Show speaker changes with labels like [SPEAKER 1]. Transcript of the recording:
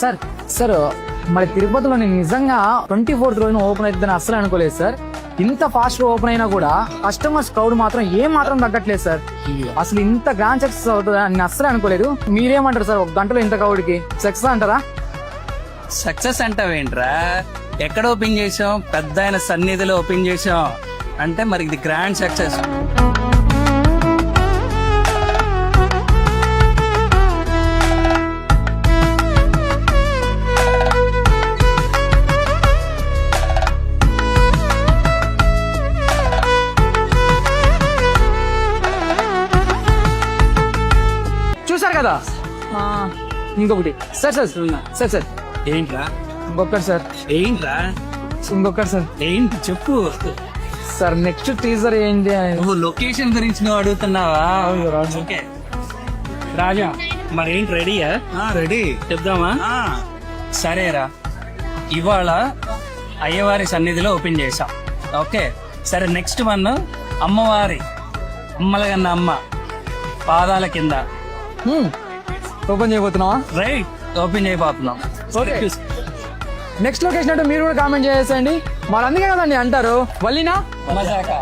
[SPEAKER 1] Sir sir మరి తిరుపతిలో నేను నిజంగా 24th రోజున ఓపెన్ అవుతుందని అస్సలు అనుకోలేదు సార్. ఇంత ఫాస్ట్ ఓపెన్ అయినా కూడా కస్టమర్స్ క్రౌడ్ మాత్రం ఏం మాత్రం తగ్గట్లేదు సార్. అసలు ఇంత గ్రాండ్ సక్సెస్ అవుతుందని నేను అస్సలు అనుకోలేదు. మీరేమంటారు సార్, ఒక గంటలో ఇంత క్రౌడ్కి సక్సెస్ అంటారా?
[SPEAKER 2] సక్సెస్ అంటావేంట్రా? ఎక్కడ ఓపెన్ చేసాం? పెద్ద ఆయన సన్నిధిలో ఓపెన్ చేసాం అంటే మరి ఇది గ్రాండ్ సక్సెస్.
[SPEAKER 1] చూసారు కదా. ఇంకొకటి సార్ సార్ సార్ సార్
[SPEAKER 2] ఏంట్రా?
[SPEAKER 1] ఇంకొకటి సార్
[SPEAKER 2] ఏంట్రా?
[SPEAKER 1] ఇంకొకటి సార్
[SPEAKER 2] ఏంటి చెప్పు.
[SPEAKER 1] సార్ నెక్స్ట్ టీజర్ ఏంటి?
[SPEAKER 2] నువ్వు లొకేషన్ గురించి నువ్వు అడుగుతున్నావా? ఓకే రాజా, మరి ఏంటి రెడీయా? రెడీ చెప్దామా? సరేరా, ఇవాళ అయ్యవారి సన్నిధిలో ఓపెన్ చేసాం. ఓకే సరే, నెక్స్ట్ వన్ అమ్మవారి అమ్మలగన్న అమ్మ పాదాల కింద
[SPEAKER 1] ఓపెన్ చేయబోతున్నావా?
[SPEAKER 2] రైట్, ఓపెన్ చేయబోతున్నాం.
[SPEAKER 1] ఓకే, నెక్స్ట్ లొకేషన్ అంటే మీరు కూడా కామెంట్ చేసేయండి. మరి అందుకే కదండి అంటారు వల్లినా
[SPEAKER 2] మజాకా.